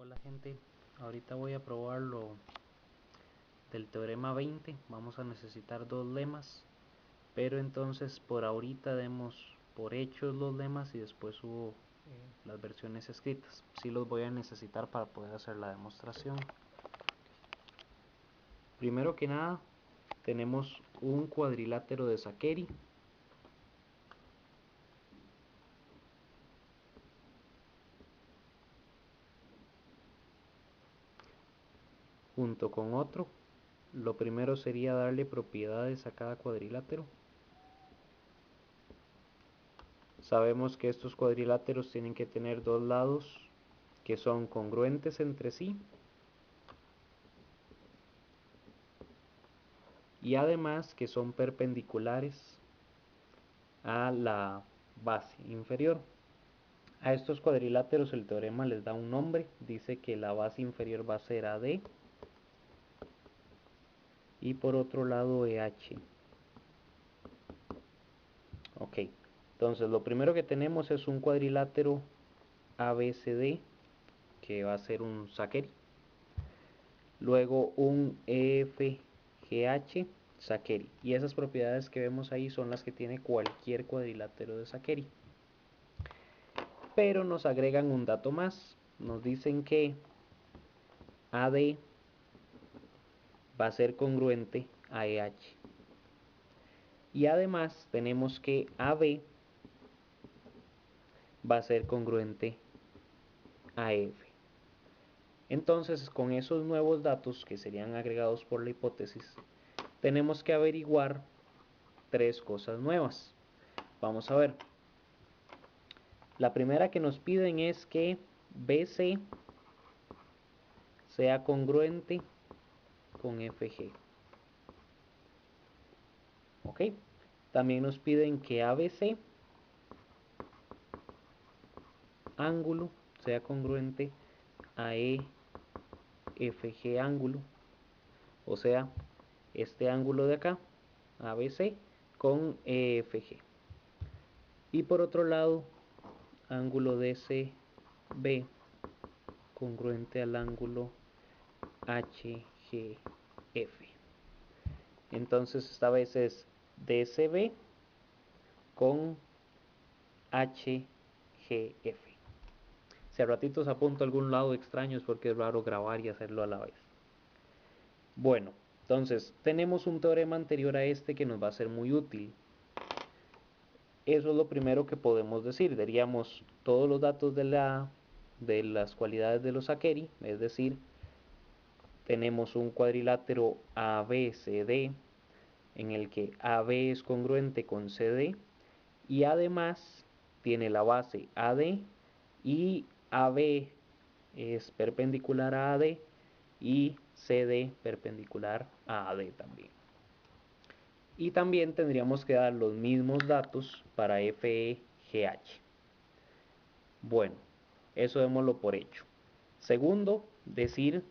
Hola gente, ahorita voy a probar lo del teorema 20. Vamos a necesitar dos lemas, pero entonces por ahorita demos por hechos los lemas y después subo las versiones escritas. Sí los voy a necesitar para poder hacer la demostración. Primero que nada tenemos un cuadrilátero de Saccheri junto con otro. Lo primero sería darle propiedades a cada cuadrilátero. Sabemos que estos cuadriláteros tienen que tener dos lados que son congruentes entre sí y además que son perpendiculares a la base inferior. A estos cuadriláteros el teorema les da un nombre, dice que la base inferior va a ser AD y por otro lado EH. Ok, entonces lo primero que tenemos es un cuadrilátero ABCD que va a ser un Saccheri, luego un EFGH Saccheri, y esas propiedades que vemos ahí son las que tiene cualquier cuadrilátero de Saccheri. Pero nos agregan un dato más, nos dicen que AD va a ser congruente a EH. Y además tenemos que AB va a ser congruente a EF. Entonces, con esos nuevos datos que serían agregados por la hipótesis, tenemos que averiguar tres cosas nuevas. Vamos a ver. La primera que nos piden es que BC sea congruente con FG. ¿Ok? También nos piden que ABC ángulo sea congruente a EFG ángulo, o sea, este ángulo de acá, ABC, con EFG. Y por otro lado, ángulo DCB congruente al ángulo HGF. Entonces esta vez es DCB con HGF. Si a ratitos apunto a algún lado extraño es porque es raro grabar y hacerlo a la vez. Bueno, entonces tenemos un teorema anterior a este que nos va a ser muy útil. Eso es lo primero que podemos decir. Diríamos todos los datos de las cualidades de los Saccheri, es decir, tenemos un cuadrilátero ABCD en el que AB es congruente con CD y además tiene la base AD y AB es perpendicular a AD y CD perpendicular a AD también. Y también tendríamos que dar los mismos datos para FEGH. Bueno, eso démoslo por hecho. Segundo, decir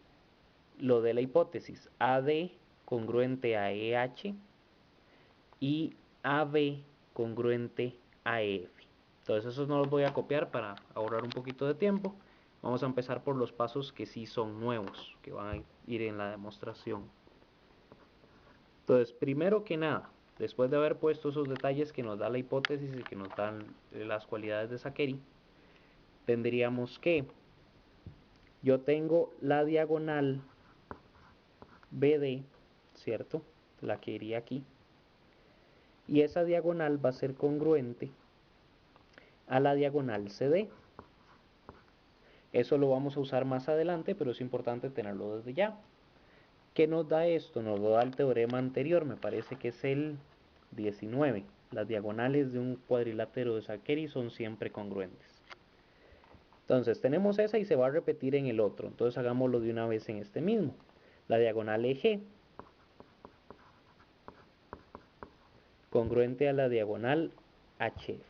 lo de la hipótesis AD congruente a EH y AB congruente a EF. Entonces esos no los voy a copiar para ahorrar un poquito de tiempo. Vamos a empezar por los pasos que sí son nuevos, que van a ir en la demostración. Entonces, primero que nada, después de haber puesto esos detalles que nos da la hipótesis y que nos dan las cualidades de Saccheri, tendríamos que yo tengo la diagonal BD, ¿cierto? La que iría aquí. Y esa diagonal va a ser congruente a la diagonal CD. Eso lo vamos a usar más adelante, pero es importante tenerlo desde ya. ¿Qué nos da esto? Nos lo da el teorema anterior, me parece que es el 19. Las diagonales de un cuadrilátero de Saccheri son siempre congruentes. Entonces tenemos esa y se va a repetir en el otro. Entonces hagámoslo de una vez en este mismo. La diagonal EG congruente a la diagonal HF.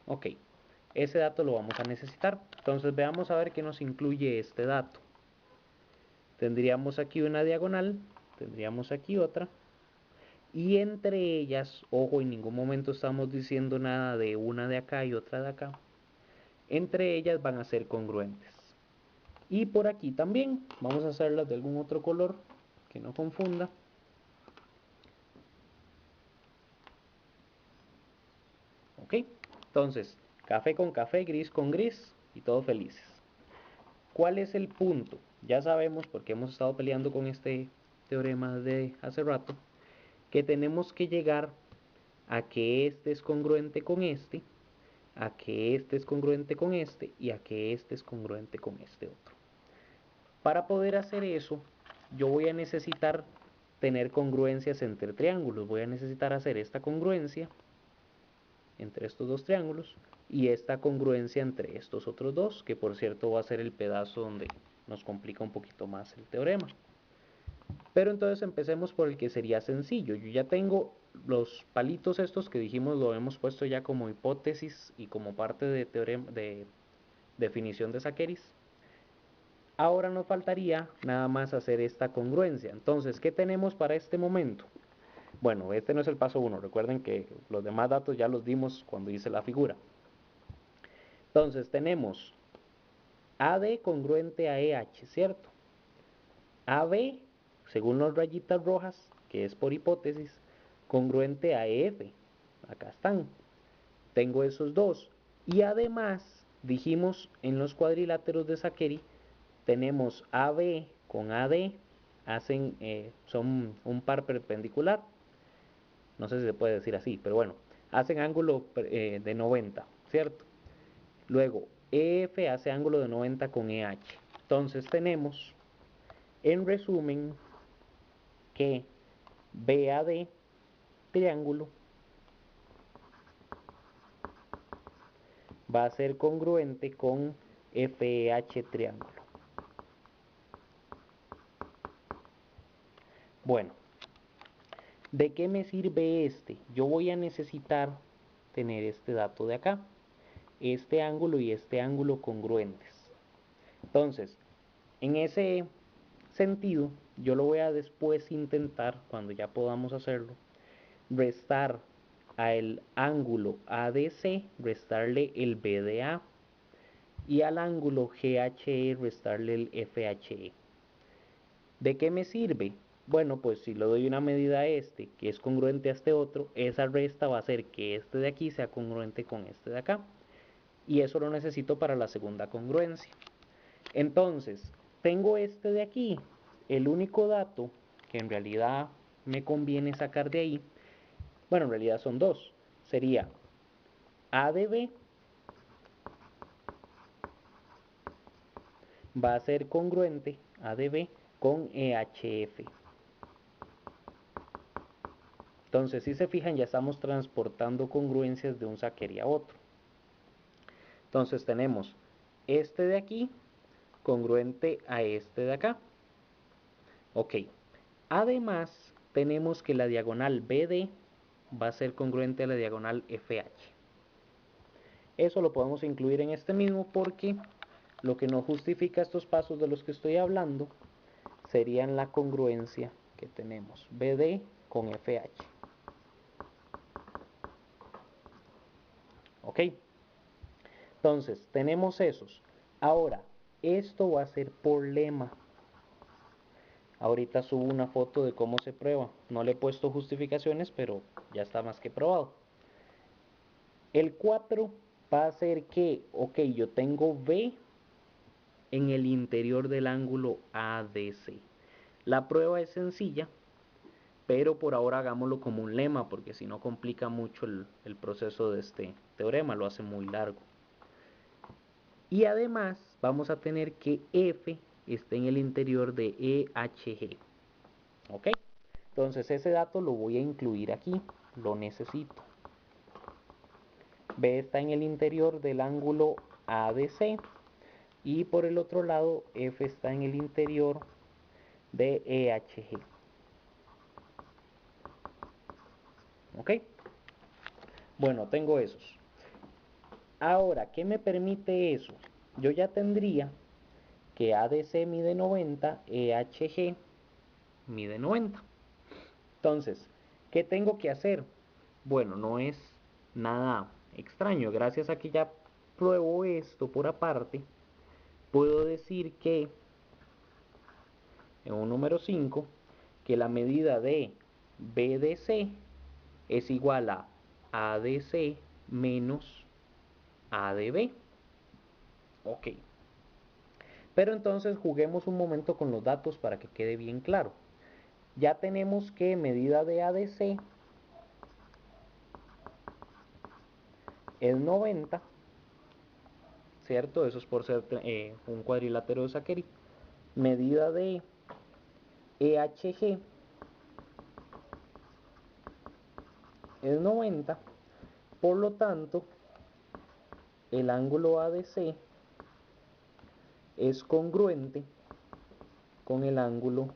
Ok, ese dato lo vamos a necesitar. Entonces veamos a ver qué nos incluye este dato. Tendríamos aquí una diagonal, tendríamos aquí otra, y entre ellas, ojo, en ningún momento estamos diciendo nada de una de acá y otra de acá. entre ellas van a ser congruentes. Y por aquí también, vamos a hacerlas de algún otro color que no confunda. Ok, entonces, café con café, gris con gris y todos felices. ¿Cuál es el punto? Ya sabemos, porque hemos estado peleando con este teorema de hace rato, que tenemos que llegar a que este es congruente con este, a que este es congruente con este y a que este es congruente con este otro. Para poder hacer eso, yo voy a necesitar tener congruencias entre triángulos. Voy a necesitar hacer esta congruencia entre estos dos triángulos y esta congruencia entre estos otros dos, que por cierto va a ser el pedazo donde nos complica un poquito más el teorema. Pero entonces empecemos por el que sería sencillo. Yo ya tengo los palitos estos que dijimos, lo hemos puesto ya como hipótesis y como parte de teorema de definición de Sakheris. Ahora nos faltaría nada más hacer esta congruencia. Entonces, ¿qué tenemos para este momento? Bueno, este no es el paso 1. Recuerden que los demás datos ya los dimos cuando hice la figura. Entonces, tenemos AD congruente a EH, ¿cierto? AB, según las rayitas rojas, que es por hipótesis, congruente a EF. Acá están. Tengo esos dos. Y además, dijimos en los cuadriláteros de Sakhery, tenemos AB con AD, son un par perpendicular. No sé si se puede decir así, pero bueno, hacen ángulo de 90, ¿cierto? Luego, EF hace ángulo de 90 con EH. Entonces tenemos, en resumen, que BAD triángulo va a ser congruente con FEH triángulo. Bueno, ¿de qué me sirve este? Yo voy a necesitar tener este dato de acá, este ángulo y este ángulo congruentes. Entonces, en ese sentido, yo lo voy a después intentar, cuando ya podamos hacerlo, restar al ángulo ADC, restarle el BDA, y al ángulo GHE restarle el FHE. ¿De qué me sirve? Bueno, pues si le doy una medida a este que es congruente a este otro, esa resta va a hacer que este de aquí sea congruente con este de acá. Y eso lo necesito para la segunda congruencia. Entonces, tengo este de aquí. El único dato que en realidad me conviene sacar de ahí, bueno, en realidad son dos. Sería A de B va a ser congruente, A de B, con EHF. Entonces, si se fijan, ya estamos transportando congruencias de un Sakhery a otro. Entonces tenemos este de aquí congruente a este de acá. Ok. Además, tenemos que la diagonal BD va a ser congruente a la diagonal FH. Eso lo podemos incluir en este mismo porque lo que nos justifica estos pasos de los que estoy hablando serían la congruencia que tenemos BD con FH. ¿Ok? Entonces, tenemos esos. Ahora, esto va a ser por lema. Ahorita subo una foto de cómo se prueba. No le he puesto justificaciones, pero ya está más que probado. El 4 va a ser que, ok, yo tengo B en el interior del ángulo ADC. La prueba es sencilla, pero por ahora hagámoslo como un lema, porque si no complica mucho el proceso de este teorema, lo hace muy largo. Y además vamos a tener que F esté en el interior de EHG. ¿Ok? Entonces ese dato lo voy a incluir aquí, lo necesito. B está en el interior del ángulo ADC y por el otro lado F está en el interior de EHG. ¿Ok? Bueno, tengo esos. Ahora, ¿qué me permite eso? Yo ya tendría que ADC mide 90, EHG mide 90. Entonces, ¿qué tengo que hacer? Bueno, no es nada extraño. Gracias a que ya pruebo esto por aparte, puedo decir que, en un número 5, que la medida de B de C es igual a de C menos A de B. Ok. Pero entonces juguemos un momento con los datos para que quede bien claro. Ya tenemos que medida de A de C es 90, ¿cierto? Eso es por ser un cuadrilátero de Zachary. Medida de EHG es 90, por lo tanto, el ángulo ADC es congruente con el ángulo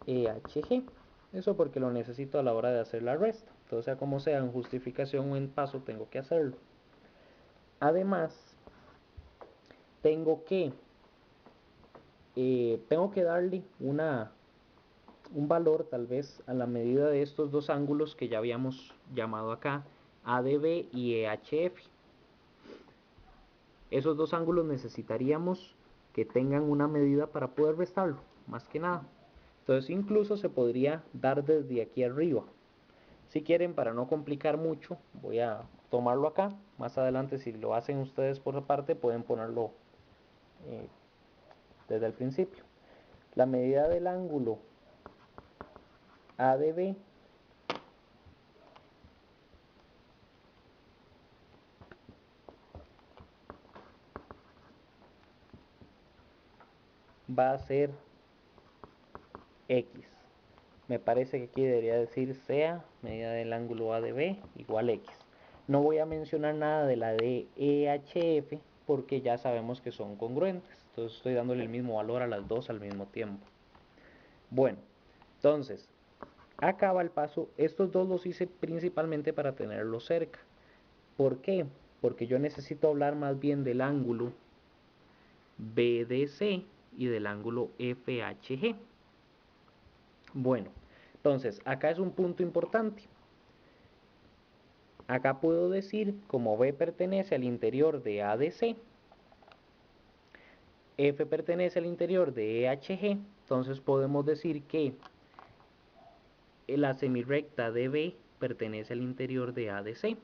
EHG. Eso porque lo necesito a la hora de hacer la resta. Entonces, sea como sea, en justificación o en paso, tengo que hacerlo. Además, tengo que, darle un valor tal vez a la medida de estos dos ángulos que ya habíamos llamado acá, ADB y EHF. Esos dos ángulos necesitaríamos que tengan una medida para poder restarlo, más que nada. Entonces incluso se podría dar desde aquí arriba. Si quieren, para no complicar mucho, voy a tomarlo acá. Más adelante, si lo hacen ustedes por aparte, pueden ponerlo eh, desde el principio. La medida del ángulo ADB va a ser X. Me parece que aquí debería decir sea medida del ángulo ADB igual X. No voy a mencionar nada de la de EHF porque ya sabemos que son congruentes. Entonces estoy dándole el mismo valor a las dos al mismo tiempo. Bueno, entonces, acá va el paso. Estos dos los hice principalmente para tenerlos cerca. ¿Por qué? Porque yo necesito hablar más bien del ángulo BDC y del ángulo FHG. Bueno, entonces, acá es un punto importante. Acá puedo decir, como B pertenece al interior de ADC, F pertenece al interior de EHG, entonces podemos decir que la semirrecta de B pertenece al interior de ADC.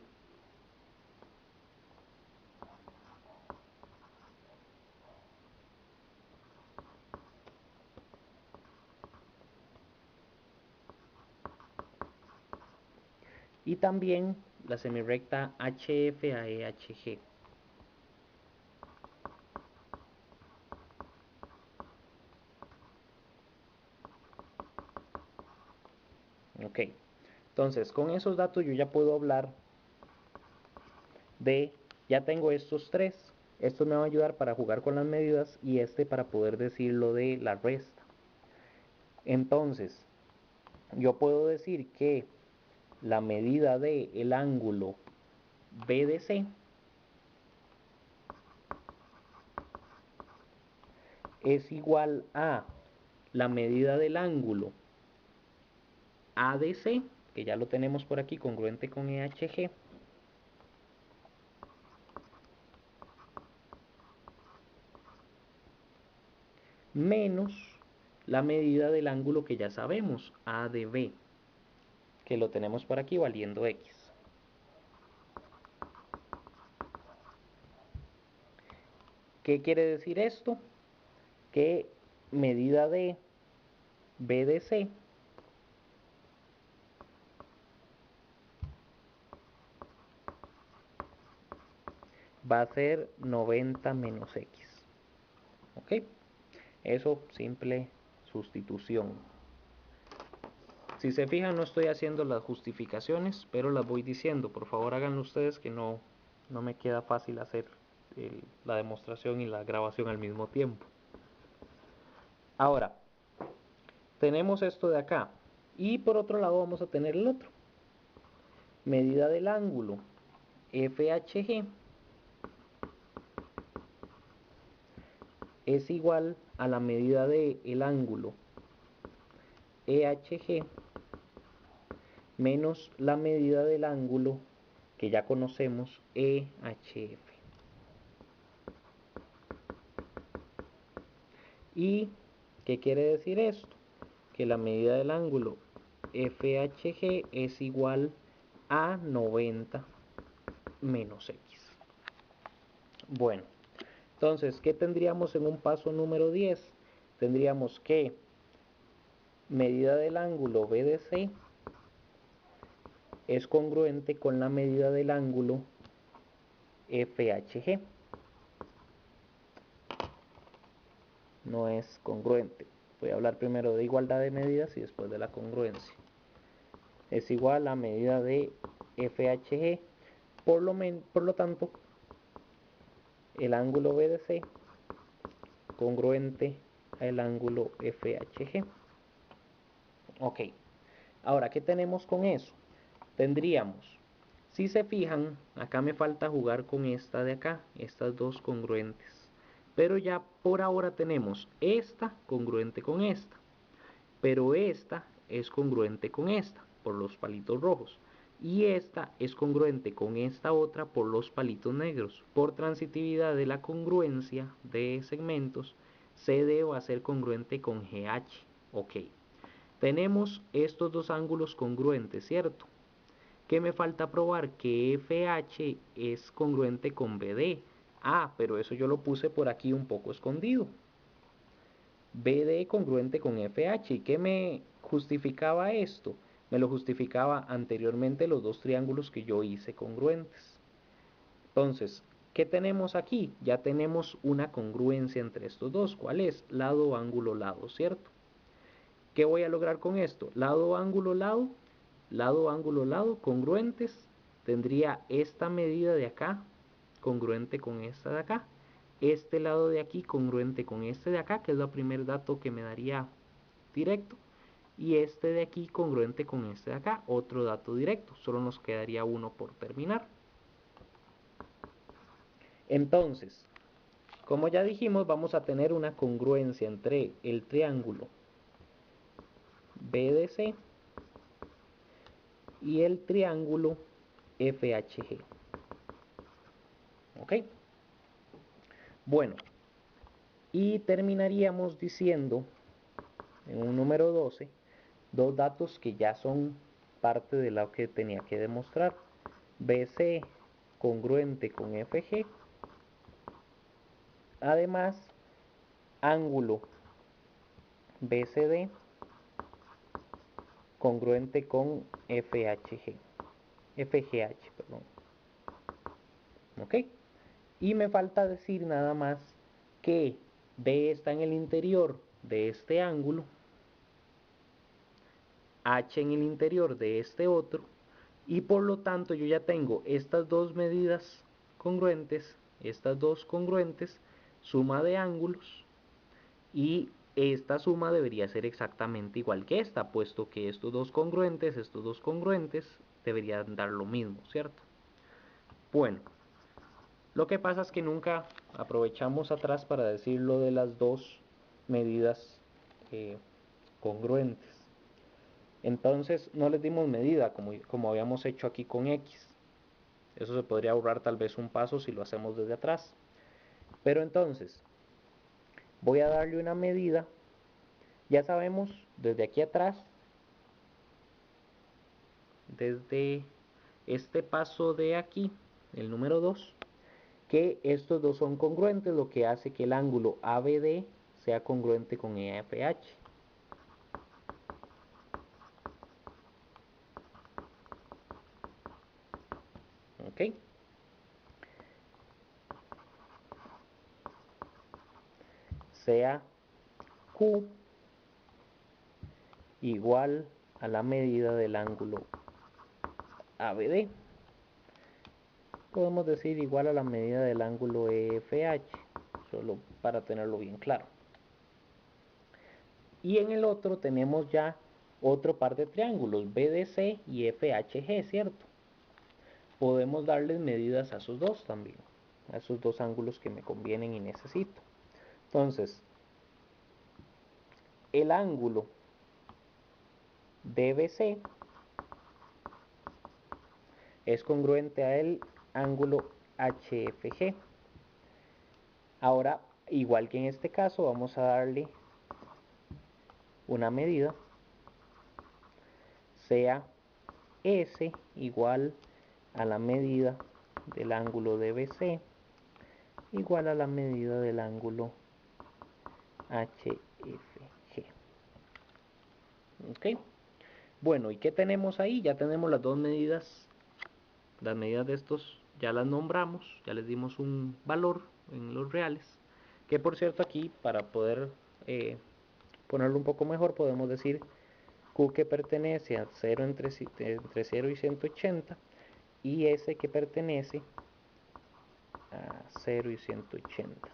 Y también la semirrecta HF a EHG. Ok, entonces con esos datos yo ya puedo hablar de, ya tengo estos tres. Estos me van a ayudar para jugar con las medidas y este para poder decir lo de la resta. Entonces, yo puedo decir que la medida de el ángulo BDC es igual a la medida del ángulo ADC, que ya lo tenemos por aquí congruente con EHG, menos la medida del ángulo que ya sabemos, ADB, que lo tenemos por aquí valiendo X. ¿Qué quiere decir esto? Que medida de BDC va a ser 90 menos X. ¿Ok? Eso, simple sustitución. Si se fijan, no estoy haciendo las justificaciones, pero las voy diciendo. Por favor, háganlo ustedes, que no me queda fácil hacer la demostración y la grabación al mismo tiempo. Ahora, tenemos esto de acá. Y por otro lado vamos a tener el otro. Medida del ángulo FHG es igual a la medida del ángulo EHG menos la medida del ángulo que ya conocemos EHF. ¿Y qué quiere decir esto? Que la medida del ángulo FHG es igual a 90 menos X. Bueno, entonces, ¿qué tendríamos en un paso número 10? Tendríamos que medida del ángulo BDC es congruente con la medida del ángulo FHG. No es congruente. Voy a hablar primero de igualdad de medidas y después de la congruencia. Es igual a medida de FHG. Por lo tanto, el ángulo BDC congruente al ángulo FHG. Ok. Ahora, ¿qué tenemos con eso? Tendríamos, si se fijan, acá me falta jugar con esta de acá, estas dos congruentes. Pero ya por ahora tenemos esta congruente con esta. Pero esta es congruente con esta, por los palitos rojos. Y esta es congruente con esta otra por los palitos negros. Por transitividad de la congruencia de segmentos, CD va a ser congruente con GH. Ok. Tenemos estos dos ángulos congruentes, ¿cierto? ¿Qué me falta probar? Que FH es congruente con BD. Ah, pero eso yo lo puse por aquí un poco escondido. BD congruente con FH. ¿Y qué me justificaba esto? Me lo justificaba anteriormente los dos triángulos que yo hice congruentes. Entonces, ¿qué tenemos aquí? Ya tenemos una congruencia entre estos dos. ¿Cuál es? Lado, ángulo, lado, ¿cierto? ¿Qué voy a lograr con esto? Lado, ángulo, lado, lado, ángulo, lado, congruentes. Tendría esta medida de acá congruente con esta de acá. Este lado de aquí congruente con este de acá, que es el primer dato que me daría directo. Y este de aquí congruente con este de acá, otro dato directo. Solo nos quedaría uno por terminar. Entonces, como ya dijimos, vamos a tener una congruencia entre el triángulo BDC y el triángulo FHG. ¿Ok? Bueno, y terminaríamos diciendo en un número 12 dos datos que ya son parte de lo que tenía que demostrar. BC congruente con FG. Además, ángulo BCD congruente con FGH, perdón. ¿Ok? Y me falta decir nada más que B está en el interior de este ángulo, H en el interior de este otro, y por lo tanto yo ya tengo estas dos medidas congruentes, estas dos congruentes, suma de ángulos, y esta suma debería ser exactamente igual que esta, puesto que estos dos congruentes deberían dar lo mismo, ¿cierto? Bueno, lo que pasa es que nunca aprovechamos atrás para decir lo de las dos medidas congruentes. Entonces no les dimos medida como habíamos hecho aquí con X. Eso se podría ahorrar tal vez un paso si lo hacemos desde atrás. Pero entonces, voy a darle una medida. Ya sabemos desde aquí atrás, desde este paso de aquí, el número 2, que estos dos son congruentes, lo que hace que el ángulo ABD sea congruente con EFH. ¿Ok? Sea Q igual a la medida del ángulo ABD. Podemos decir igual a la medida del ángulo EFH, solo para tenerlo bien claro. Y en el otro tenemos ya otro par de triángulos, BDC y FHG, ¿cierto? Podemos darles medidas a esos dos también, a esos dos ángulos que me convienen y necesito. Entonces, el ángulo DBC es congruente al ángulo HFG. Ahora Igual que en este caso, vamos a darle una medida, sea S igual a la medida del ángulo DBC igual a la medida del ángulo HFG. ¿Ok? Bueno, ¿y qué tenemos ahí? Ya tenemos las dos medidas. Las medidas de estos ya las nombramos, ya les dimos un valor en los reales. Que por cierto aquí, para poder ponerlo un poco mejor, podemos decir Q que pertenece a 0 entre 0 y 180 y S que pertenece a 0 y 180.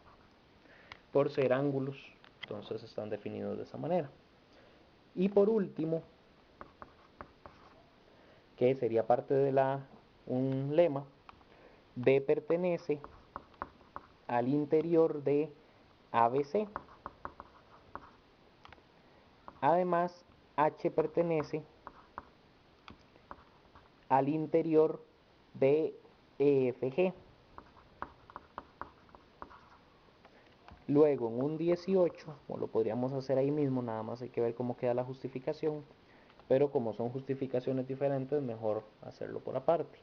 Por ser ángulos, entonces están definidos de esa manera. Y por último, que sería parte de un lema, B pertenece al interior de ABC. Además, H pertenece al interior de EFG. Luego en un 18, o lo podríamos hacer ahí mismo, nada más hay que ver cómo queda la justificación, pero como son justificaciones diferentes, mejor hacerlo por aparte.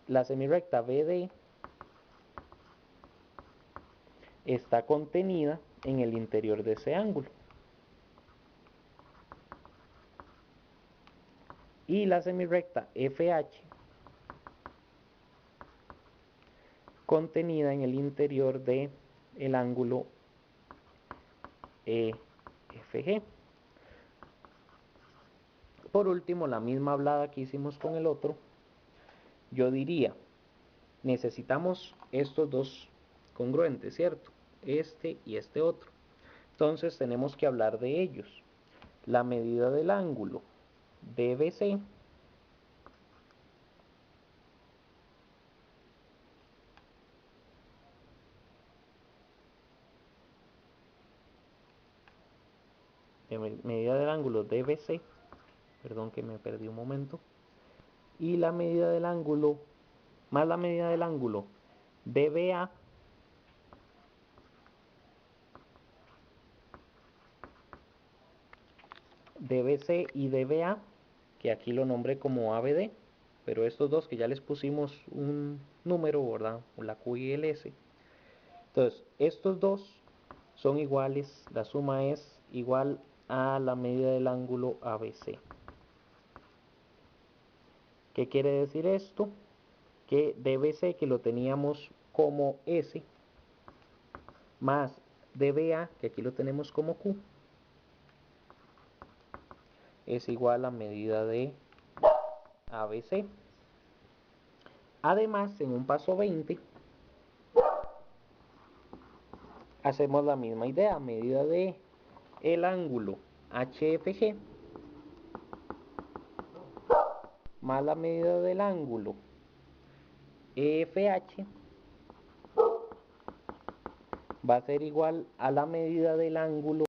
La semirrecta BD está contenida en el interior de ese ángulo. Y la semirrecta FH contenida en el interior de el ángulo EFG. Por último, la misma hablada que hicimos con el otro, yo diría, necesitamos estos dos congruentes, ¿cierto? Este y este otro. Entonces tenemos que hablar de ellos. La medida del ángulo DBC medida del ángulo DBC, perdón que me perdí un momento, y la medida del ángulo más la medida del ángulo DBA DBC y DBA, que aquí lo nombré como ABD, pero estos dos que ya les pusimos un número, ¿verdad? La Q y el S. Entonces, estos dos son iguales, la suma es igual a la medida del ángulo ABC. ¿Qué quiere decir esto? Que DBC, que lo teníamos como S, más DBA, que aquí lo tenemos como Q, es igual a medida de ABC. Además, en un paso 20, hacemos la misma idea, medida de el ángulo HFG más la medida del ángulo EFH va a ser igual a la medida del ángulo